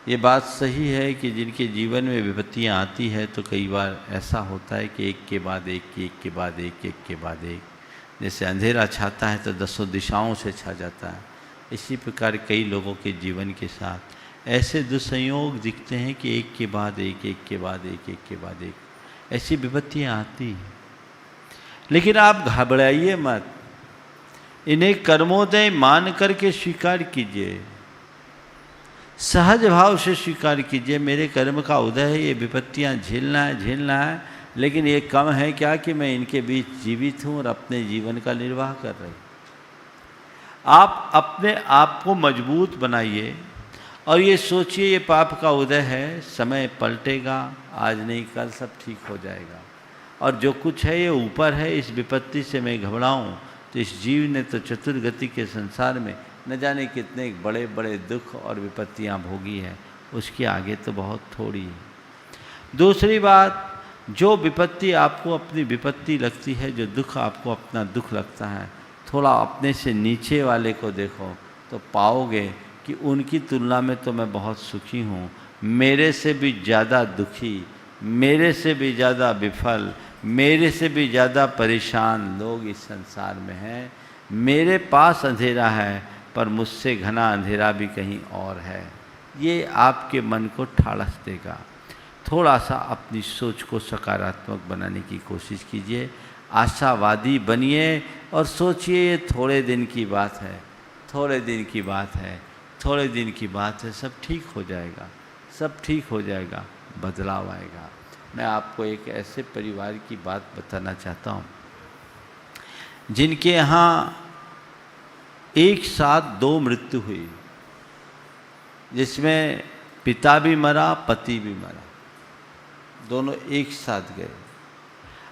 ये बात सही है कि जिनके जीवन में विपत्तियाँ आती है तो कई बार ऐसा होता है कि एक के बाद एक, एक के बाद एक, एक के बाद एक, जैसे अंधेरा छाता है तो दसों दिशाओं से छा जाता है। इसी प्रकार कई लोगों के जीवन के साथ ऐसे दुस्संयोग दिखते हैं कि एक के बाद एक, एक के बाद एक, एक के बाद एक, ऐसी विपत्तियाँ आती हैं। लेकिन आप घबराइए मत, इन्हें कर्मोदय मान करके स्वीकार कीजिए, सहज भाव से स्वीकार कीजिए। मेरे कर्म का उदय है, ये विपत्तियाँ झेलना है, लेकिन ये कम है क्या कि मैं इनके बीच जीवित हूँ और अपने जीवन का निर्वाह कर रही। आप अपने आप को मजबूत बनाइए और ये सोचिए ये पाप का उदय है, समय पलटेगा, आज नहीं कल सब ठीक हो जाएगा। और जो कुछ है ये ऊपर है, इस विपत्ति से मैं घबराऊँ तो इस जीव ने तो चतुर्गति के संसार में न जाने कितने बड़े बड़े दुख और विपत्तियां भोगी है, उसके आगे तो बहुत थोड़ी है। दूसरी बात, जो विपत्ति आपको अपनी विपत्ति लगती है, जो दुख आपको अपना दुख लगता है, थोड़ा अपने से नीचे वाले को देखो तो पाओगे कि उनकी तुलना में तो मैं बहुत सुखी हूँ। मेरे से भी ज़्यादा दुखी, मेरे से भी ज़्यादा विफल, मेरे से भी ज़्यादा परेशान लोग इस संसार में हैं। मेरे पास अंधेरा है पर मुझसे घना अंधेरा भी कहीं और है। ये आपके मन को ठाड़स देगा। थोड़ा सा अपनी सोच को सकारात्मक बनाने की कोशिश कीजिए, आशावादी बनिए और सोचिए ये थोड़े दिन की बात है, थोड़े दिन की बात है, थोड़े दिन की बात है, सब ठीक हो जाएगा, सब ठीक हो जाएगा, बदलाव आएगा। मैं आपको एक ऐसे परिवार की बात बताना चाहता हूँ जिनके यहाँ एक साथ दो मृत्यु हुई, जिसमें पिता भी मरा, पति भी मरा, दोनों एक साथ गए।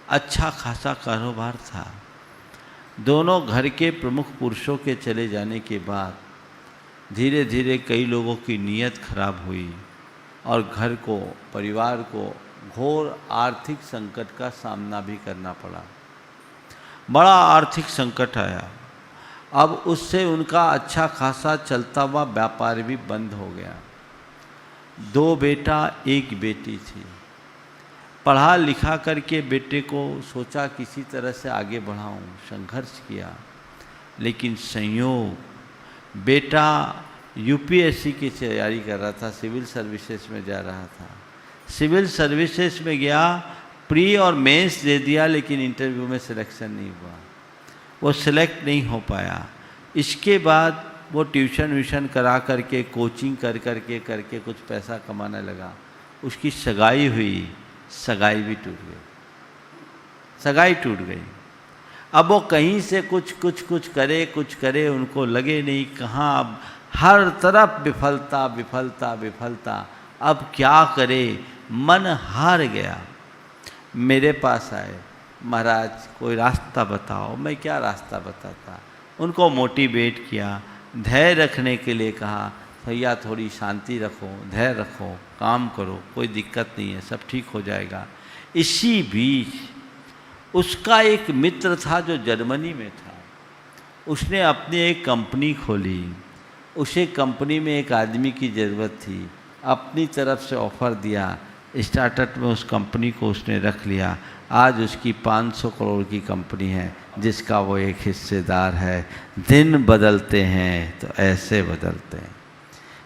अच्छा खासा कारोबार था। दोनों घर के प्रमुख पुरुषों के चले जाने के बाद धीरे धीरे कई लोगों की नीयत खराब हुई और घर को, परिवार को घोर आर्थिक संकट का सामना भी करना पड़ा। बड़ा आर्थिक संकट आया। अब उससे उनका अच्छा खासा चलता हुआ व्यापार भी बंद हो गया। दो बेटा एक बेटी थी। पढ़ा लिखा करके बेटे को सोचा किसी तरह से आगे बढ़ाऊं, संघर्ष किया, लेकिन संयोग बेटा यूपीएससी की तैयारी कर रहा था, सिविल सर्विसेज में जा रहा था। सिविल सर्विसेज में गया, प्री और मेंस दे दिया, लेकिन इंटरव्यू में सिलेक्शन नहीं हुआ, वो सिलेक्ट नहीं हो पाया। इसके बाद वो ट्यूशन व्यूशन करा करके, कोचिंग करके कुछ पैसा कमाने लगा। उसकी सगाई हुई, सगाई भी टूट गई, सगाई टूट गई। अब वो कहीं से कुछ करे, उनको लगे नहीं कहाँ, अब हर तरफ विफलता विफलता विफलता। अब क्या करे, मन हार गया। मेरे पास आए, महाराज कोई रास्ता बताओ। मैं क्या रास्ता बताता, उनको मोटिवेट किया, धैर्य रखने के लिए कहा, भैया थोड़ी शांति रखो, धैर्य रखो, काम करो, कोई दिक्कत नहीं है, सब ठीक हो जाएगा। इसी बीच उसका एक मित्र था जो जर्मनी में था, उसने अपनी एक कंपनी खोली। उसे कंपनी में एक आदमी की ज़रूरत थी, अपनी तरफ से ऑफ़र दिया, स्टार्टअप में उस कंपनी को उसने रख लिया। आज उसकी 500 करोड़ की कंपनी है जिसका वो एक हिस्सेदार है। दिन बदलते हैं तो ऐसे बदलते हैं।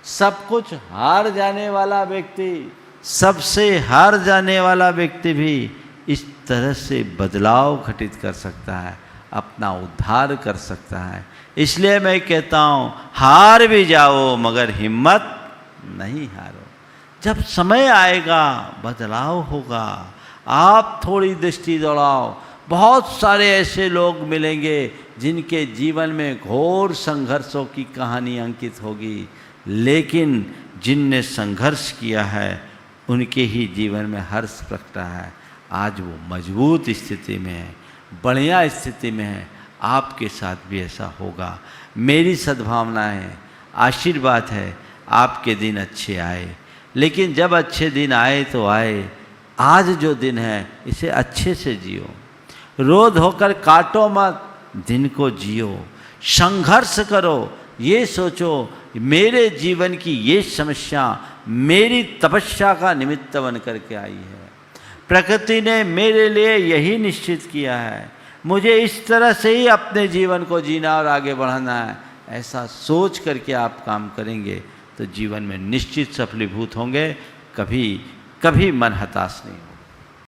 सब कुछ हार जाने वाला व्यक्ति, सबसे हार जाने वाला व्यक्ति भी इस तरह से बदलाव घटित कर सकता है, अपना उद्धार कर सकता है। इसलिए मैं कहता हूँ, हार भी जाओ मगर हिम्मत नहीं हारो। जब समय आएगा बदलाव होगा। आप थोड़ी दृष्टि दौड़ाओ, बहुत सारे ऐसे लोग मिलेंगे जिनके जीवन में घोर संघर्षों की कहानी अंकित होगी, लेकिन जिनने संघर्ष किया है उनके ही जीवन में हर्ष प्रकटा है। आज वो मजबूत स्थिति में है, बढ़िया स्थिति में है। आपके साथ भी ऐसा होगा। मेरी सद्भावना है, आशीर्वाद है, आपके दिन अच्छे आए। लेकिन जब अच्छे दिन आए तो आए, आज जो दिन है इसे अच्छे से जियो, रोध होकर काटो मत, दिन को जियो, संघर्ष करो, ये सोचो मेरे जीवन की ये समस्या मेरी तपस्या का निमित्त बन करके आई है। प्रकृति ने मेरे लिए यही निश्चित किया है, मुझे इस तरह से ही अपने जीवन को जीना और आगे बढ़ाना है। ऐसा सोच करके आप काम करेंगे तो जीवन में निश्चित सफलीभूत होंगे, कभी कभी मन हताश नहीं होगा।